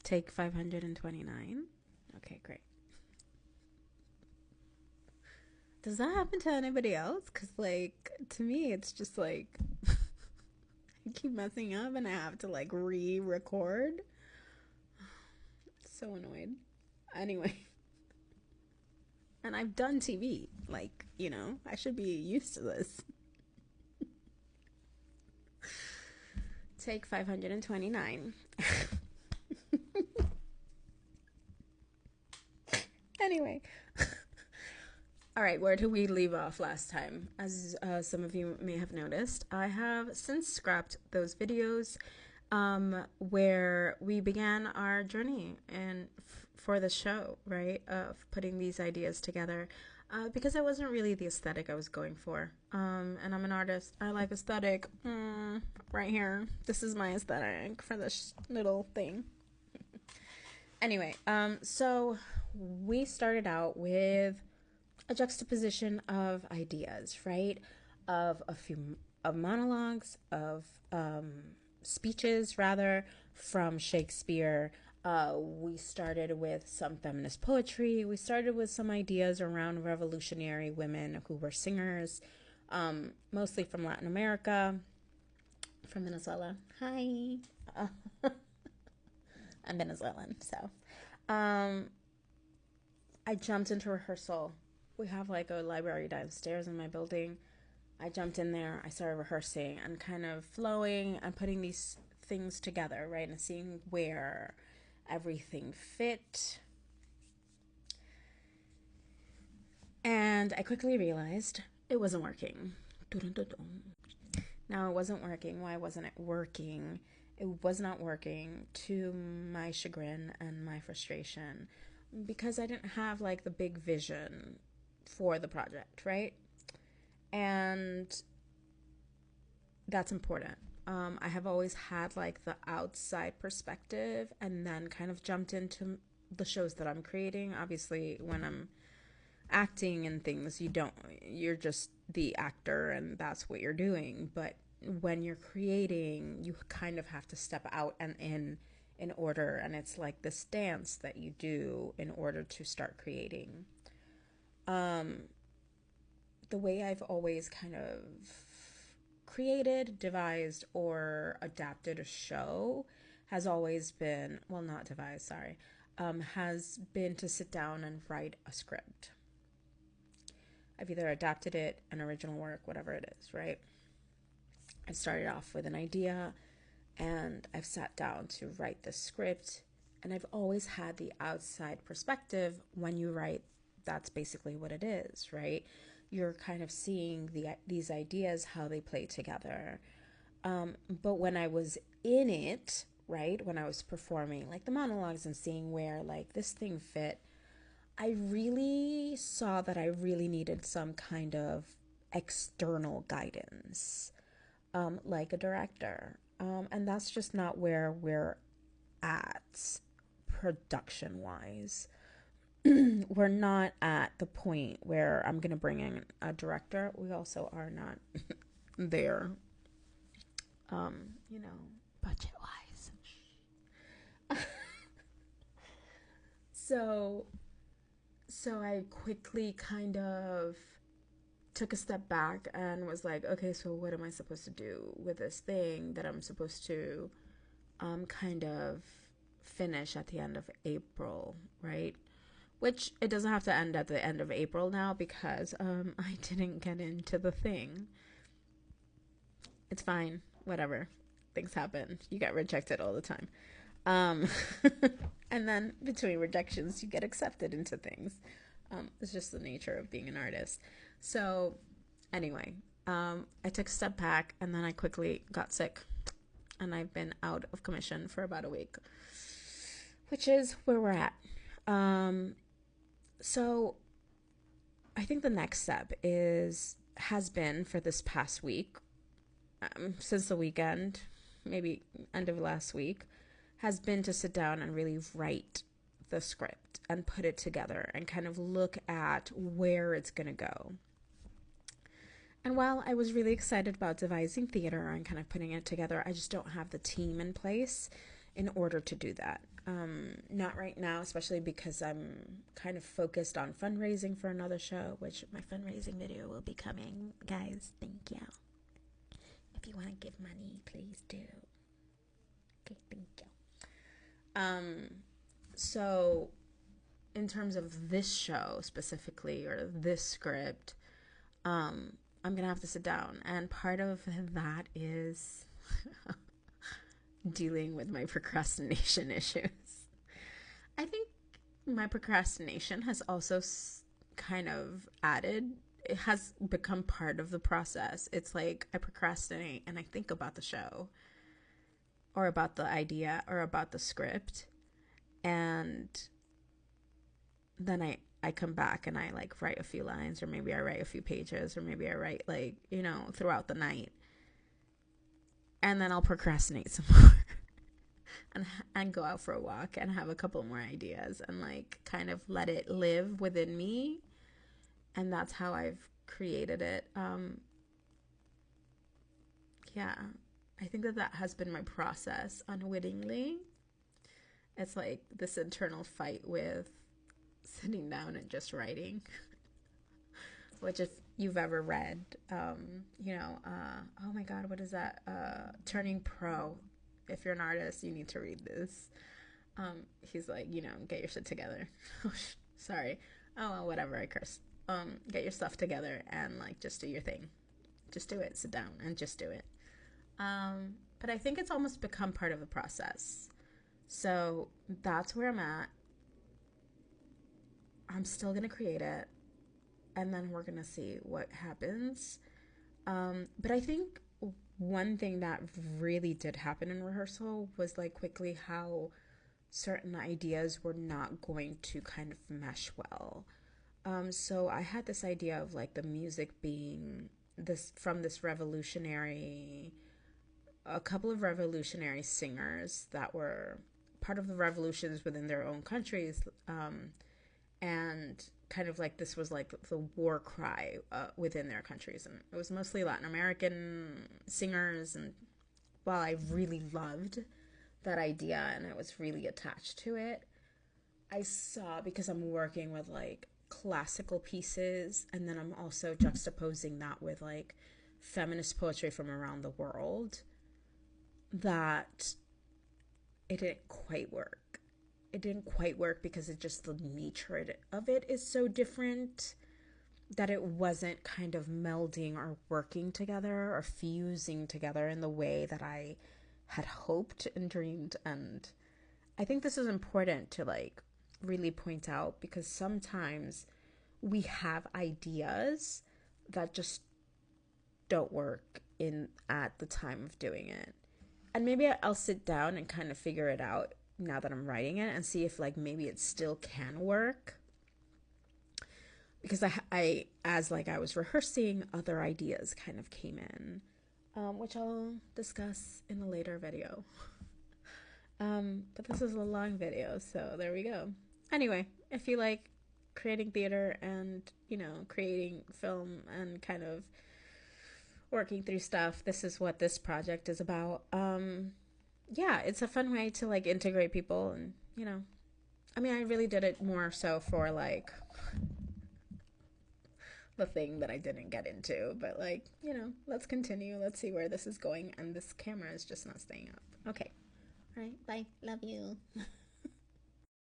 Take 529. Okay, great. Does that happen to anybody else? Because, like, to me, it's just like I keep messing up and I have to, like, re-record. So annoyed. Anyway. And I've done TV. Like, you know, I should be used to this. Take 529. Anyway. All right, where did we leave off last time? As some of you may have noticed, I have since scrapped those videos where we began our journey and for the show, right, of putting these ideas together, because it wasn't really the aesthetic I was going for. And I'm an artist. I like aesthetic. Right here. This is my aesthetic for this little thing. Anyway, so we started out with a juxtaposition of ideas, right? Of a few of monologues, of speeches, rather, from Shakespeare. We started with some feminist poetry. We started with some ideas around revolutionary women who were singers, mostly from Latin America, from Venezuela. Hi. I'm Venezuelan, so. I jumped into rehearsal. We have like a library downstairs in my building. I jumped in there. I started rehearsing and kind of flowing and putting these things together, right? And seeing where everything fit. And I quickly realized it wasn't working. Now, it wasn't working. Why wasn't it working? It was not working, to my chagrin and my frustration, because I didn't have like the big vision for the project, right? And that's important. I have always had like the outside perspective and then kind of jumped into the shows that I'm creating. Obviously, when I'm acting and things, you're just the actor and that's what you're doing. But when you're creating, you kind of have to step out and in order, and it's like this dance that you do in order to start creating. The way I've always kind of created, devised, or adapted a show has always been, well, not devised, sorry, has been to sit down and write a script. I've either adapted it, an original work, whatever it is, right? I've started off with an idea and I've sat down to write the script, and I've always had the outside perspective. When you write, that's basically what it is, right? You're kind of seeing these ideas, how they play together. But when I was in it, right, when I was performing like the monologues and seeing where like this thing fit, I really saw that I really needed some kind of external guidance, like a director. And that's just not where we're at production wise. We're not at the point where I'm going to bring in a director. We also are not there, budget wise. So I quickly kind of took a step back and was like, okay, so what am I supposed to do with this thing that I'm supposed to kind of finish at the end of April, right? Which it doesn't have to end at the end of April now, because I didn't get into the thing. It's fine, whatever. Things happen. You get rejected all the time. And then between rejections, you get accepted into things. It's just the nature of being an artist. So anyway, I took a step back and then I quickly got sick, and I've been out of commission for about a week, which is where we're at. So I think the next step has been for this past week, since the weekend, maybe end of last week, has been to sit down and really write the script and put it together and kind of look at where it's going to go. And while I was really excited about devising theater and kind of putting it together, I just don't have the team in place in order to do that. Not right now, especially because I'm kind of focused on fundraising for another show, which my fundraising video will be coming. Guys, thank you. If you want to give money, please do. Okay, thank you. So in terms of this show specifically, or this script, I'm gonna have to sit down, and part of that is dealing with my procrastination issues. I think my procrastination has also kind of it has become part of the process. It's like I procrastinate and I think about the show or about the idea or about the script, and then I come back and I like write a few lines, or maybe I write a few pages, or maybe I write like, throughout the night, and then I'll procrastinate some more and go out for a walk and have a couple more ideas and like kind of let it live within me. And that's how I've created it. Yeah, I think that has been my process unwittingly. It's like this internal fight with sitting down and just writing, which if you've ever read, oh my God, what is that? Turning Pro. If you're an artist, you need to read this. He's like, get your shit together. Sorry. Oh, well, whatever, I cursed. Get your stuff together and like just do your thing. Just do it. Sit down and just do it. But I think it's almost become part of the process. So that's where I'm at. I'm still gonna create it, and then we're gonna see what happens. But I think one thing that really did happen in rehearsal was like quickly how certain ideas were not going to kind of mesh well. So I had this idea of like the music being from this a couple of revolutionary singers that were part of the revolutions within their own countries, and kind of like this was like the war cry within their countries, and it was mostly Latin American singers. And while I really loved that idea and I was really attached to it, I saw, because I'm working with like classical pieces, and then I'm also juxtaposing that with like feminist poetry from around the world, that it didn't quite work. It didn't quite work because the nature of it is so different that it wasn't kind of melding or working together or fusing together in the way that I had hoped and dreamed. And I think this is important to like really point out, because sometimes we have ideas that just don't work at the time of doing it. And maybe I'll sit down and kind of figure it out now that I'm writing it, and see if like maybe it still can work, because I as like I was rehearsing, other ideas kind of came in, which I'll discuss in a later video. But this is a long video, so there we go. Anyway, if you like creating theater and creating film and kind of working through stuff, this is what this project is about. Yeah, it's a fun way to like integrate people, and I really did it more so for like the thing that I didn't get into, but like, let's continue. Let's see where this is going. And this camera is just not staying up. Okay. All right. Bye. Love you.